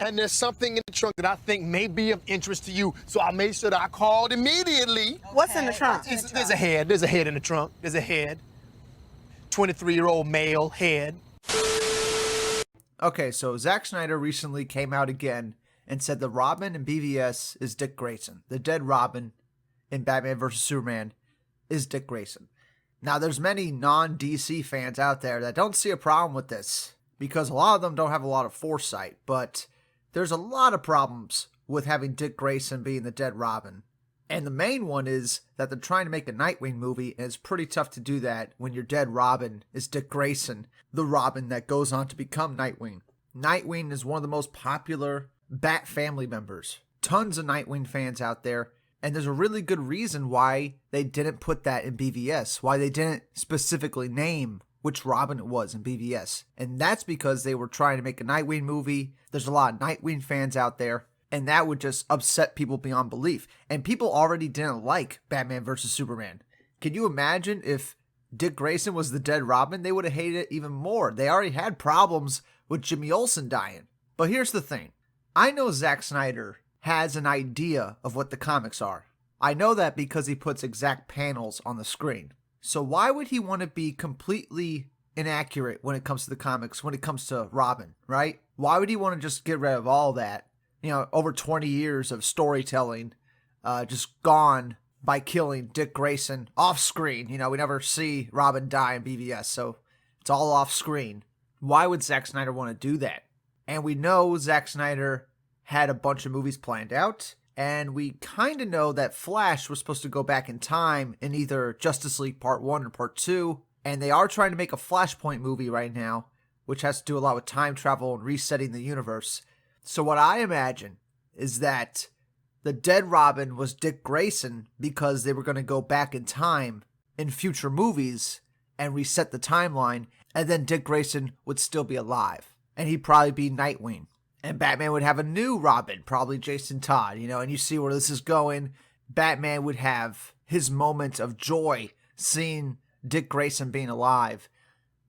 and there's something in the trunk that I think may be of interest to you. So I made sure that I called immediately. What's in the trunk? There's a head. There's a head in the trunk. There's a head. 23-year-old male head. Okay, so Zack Snyder recently came out again and said the Robin in BVS is Dick Grayson. The dead Robin in Batman vs. Superman is Dick Grayson. Now, there's many non-DC fans out there that don't see a problem with this because a lot of them don't have a lot of foresight, but there's a lot of problems with having Dick Grayson being the dead Robin. And the main one is that they're trying to make a Nightwing movie, and it's pretty tough to do that when your dead Robin is Dick Grayson, the Robin that goes on to become Nightwing. Nightwing is one of the most popular Bat family members. Tons of Nightwing fans out there, and there's a really good reason why they didn't put that in BVS, why they didn't specifically name which Robin it was in BVS. And that's because they were trying to make a Nightwing movie. There's a lot of Nightwing fans out there, and that would just upset people beyond belief. And people already didn't like Batman vs. Superman. Can you imagine if Dick Grayson was the dead Robin? They would have hated it even more. They already had problems with Jimmy Olsen dying. But here's the thing. I know Zack Snyder has an idea of what the comics are. I know that because he puts exact panels on the screen. So why would he want to be completely inaccurate when it comes to the comics, when it comes to Robin, right? Why would he want to just get rid of all that? You know, over 20 years of storytelling just gone by killing Dick Grayson off screen. You know, we never see Robin die in BVS, so it's all off screen. Why would Zack Snyder want to do that? And we know Zack Snyder had a bunch of movies planned out, and we kind of know that Flash was supposed to go back in time in either Justice League Part 1 or Part 2, and they are trying to make a Flashpoint movie right now, which has to do a lot with time travel and resetting the universe. So what I imagine is that the dead Robin was Dick Grayson because they were going to go back in time in future movies and reset the timeline, and then Dick Grayson would still be alive, and he'd probably be Nightwing. And Batman would have a new Robin, probably Jason Todd, you know, and you see where this is going. Batman would have his moment of joy seeing Dick Grayson being alive,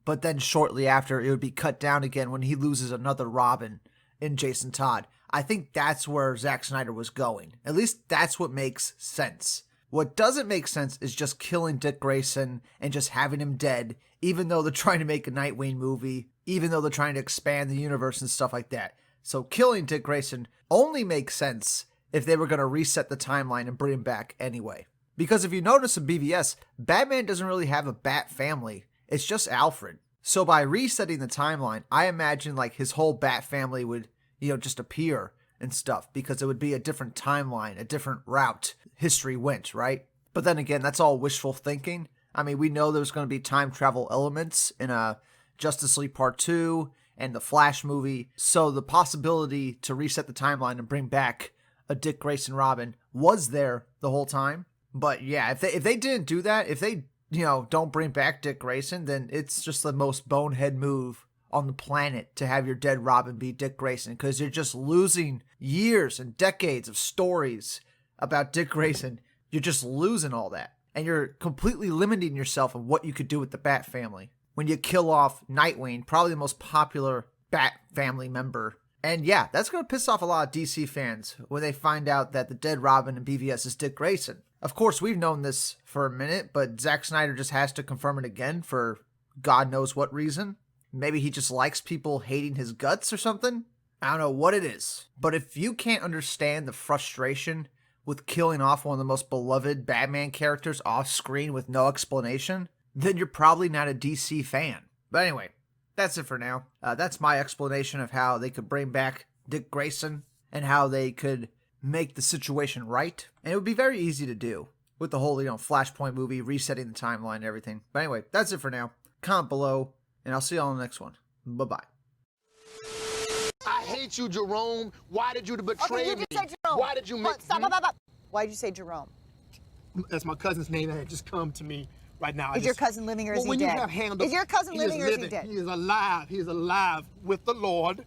but then shortly after, it would be cut down again when he loses another Robin in Jason Todd. I think that's where Zack Snyder was going. At least that's what makes sense. What doesn't make sense is just killing Dick Grayson and just having him dead, even though they're trying to make a Nightwing movie, even though they're trying to expand the universe and stuff like that. So killing Dick Grayson only makes sense if they were going to reset the timeline and bring him back anyway. Because if you notice in BVS, Batman doesn't really have a Bat family. It's just Alfred. So by resetting the timeline, I imagine like his whole Bat family would, you know, just appear and stuff because it would be a different timeline, a different route history went, right? But then again, that's all wishful thinking. I mean, we know there's going to be time travel elements in Justice League Part 2 and the Flash movie. So the possibility to reset the timeline and bring back a Dick Grayson Robin was there the whole time. But yeah, if they didn't do that, if they, you know, don't bring back Dick Grayson, then it's just the most bonehead move on the planet to have your dead Robin be Dick Grayson, because you're just losing years and decades of stories about Dick Grayson. You're just losing all that. And you're completely limiting yourself on what you could do with the Bat family when you kill off Nightwing, probably the most popular Bat family member. And yeah, that's going to piss off a lot of DC fans when they find out that the dead Robin in BVS is Dick Grayson. Of course, we've known this for a minute, but Zack Snyder just has to confirm it again for God knows what reason. Maybe he just likes people hating his guts or something. I don't know what it is. But if you can't understand the frustration with killing off one of the most beloved Batman characters off screen with no explanation, then you're probably not a DC fan. But anyway, that's it for now. That's my explanation of how they could bring back Dick Grayson and how they could make the situation right. And it would be very easy to do with the whole, you know, Flashpoint movie, resetting the timeline and everything. But anyway, that's it for now. Comment below, and I'll see you all in the next one. Bye-bye. I hate you, Jerome. Why did you betray you me? just said Jerome. Why did you make... Stop. Why did you say Jerome? That's my cousin's name that had just come to me right now. Is your cousin living or is he when dead? You have handled, is your cousin living or is he dead? He is alive. He is alive with the Lord.